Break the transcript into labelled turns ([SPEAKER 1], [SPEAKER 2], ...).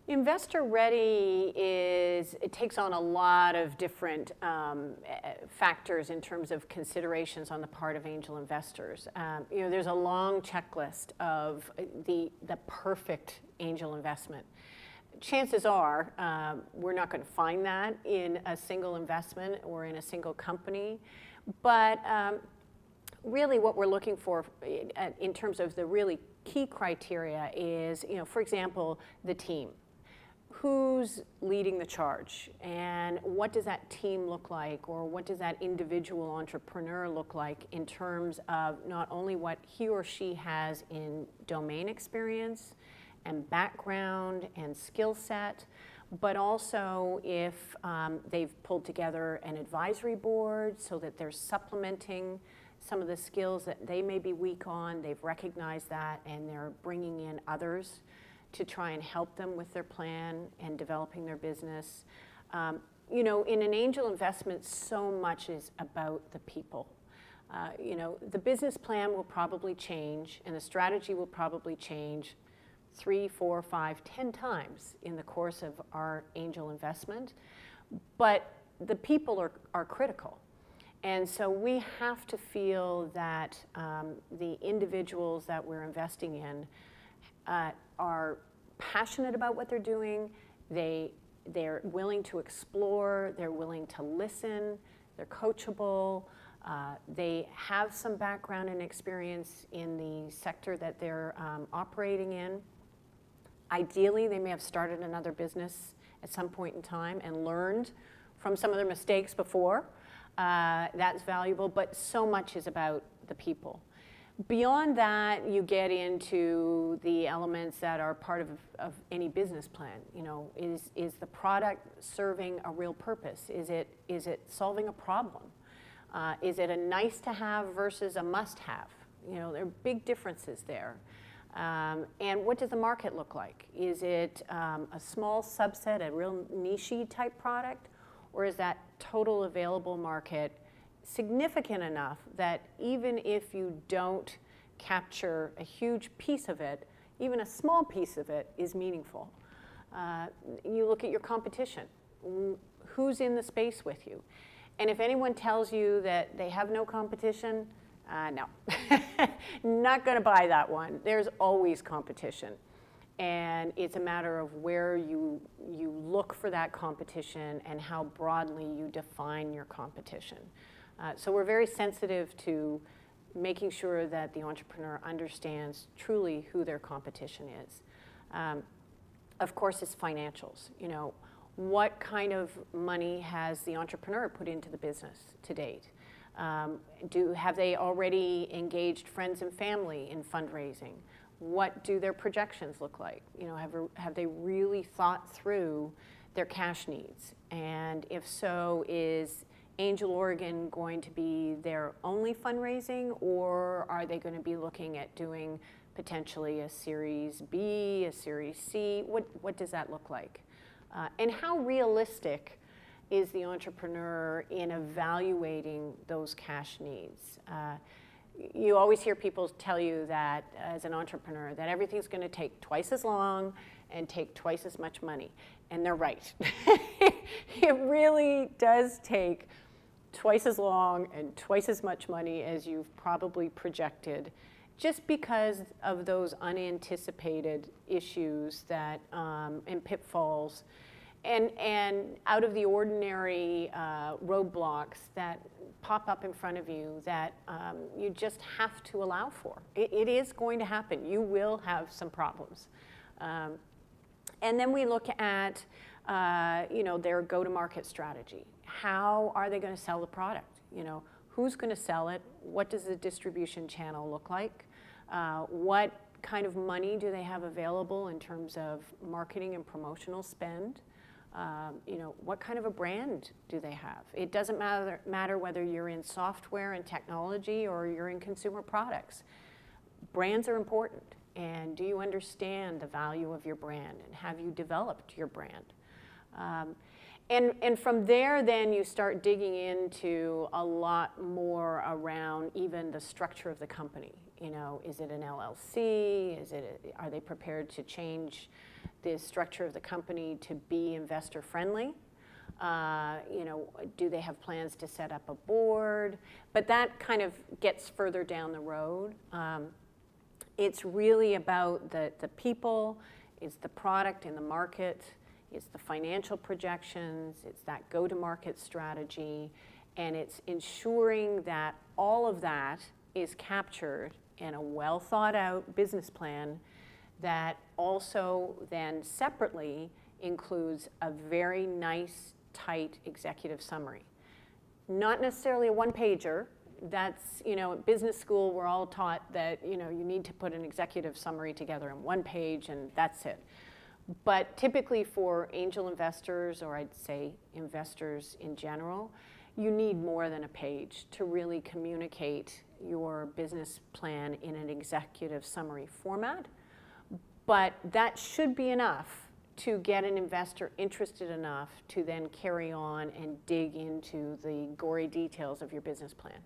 [SPEAKER 1] Investor ready it takes on a lot of different factors in terms of considerations on the part of angel investors. There's a long checklist of the perfect angel investment. Chances are we're not going to find that in a single investment or in a single company, but really what we're looking for in terms of the really key criteria is, for example, the team. Who's leading the charge, and what does that team look like, or what does that individual entrepreneur look like in terms of not only what he or she has in domain experience and background and skill set, but also if they've pulled together an advisory board so that they're supplementing some of the skills that they may be weak on, they've recognized that, and they're bringing in others to try and help them with their plan and developing their business. In an angel investment, so much is about the people. The business plan will probably change, and the strategy will probably change 3, 4, 5, 10 times in the course of our angel investment, but the people are critical. And so we have to feel that the individuals that we're investing in are passionate about what they're doing, they're willing to explore, they're willing to listen, they're coachable, they have some background and experience in the sector that they're operating in. Ideally, they may have started another business at some point in time and learned from some of their mistakes before. That's valuable, but so much is about the people. Beyond that, you get into the elements that are part of any business plan. Is the product serving a real purpose? Is it solving a problem? Is it a nice to have versus a must have? There are big differences there. And what does the market look like? Is it a small subset, a real niche-y type product, or is that total available market significant enough that even if you don't capture a huge piece of it, even a small piece of it is meaningful? You look at your competition. Who's in the space with you? And if anyone tells you that they have no competition, no. Not going to buy that one. There's always competition. And it's a matter of where you look for that competition and how broadly you define your competition. So we're very sensitive to making sure that the entrepreneur understands truly who their competition is. Of course, it's financials. What kind of money has the entrepreneur put into the business to date? Have they already engaged friends and family in fundraising? What do their projections look like? Have they really thought through their cash needs? And if so, is Angel Oregon going to be their only fundraising, or are they going to be looking at doing potentially a Series B, a Series C? What does that look like? And how realistic is the entrepreneur in evaluating those cash needs? You always hear people tell you that as an entrepreneur that everything's going to take twice as long and take twice as much money. And they're right. It really does take twice as long and twice as much money as you've probably projected, just because of those unanticipated issues that and pitfalls and out of the ordinary roadblocks that pop up in front of you that you just have to allow for. It is going to happen. You will have some problems. And then we look at their go-to-market strategy. How are they going to sell the product? Who's going to sell it? What does the distribution channel look like? What kind of money do they have available in terms of marketing and promotional spend? What kind of a brand do they have? It doesn't matter whether you're in software and technology or you're in consumer products. Brands are important. And do you understand the value of your brand? And have you developed your brand? And from there, then you start digging into a lot more around even the structure of the company. Is it an LLC? Are they prepared to change the structure of the company to be investor friendly. Do they have plans to set up a board? But that kind of gets further down the road. It's really about the people, it's the product in the market, it's the financial projections, it's that go-to-market strategy, and it's ensuring that all of that is captured in a well-thought-out business plan that also then separately includes a very nice, tight executive summary. Not necessarily a one-pager. That's, at business school, we're all taught that, you need to put an executive summary together in one page and that's it. But typically for angel investors, or I'd say investors in general, you need more than a page to really communicate your business plan in an executive summary format. But that should be enough to get an investor interested enough to then carry on and dig into the gory details of your business plan.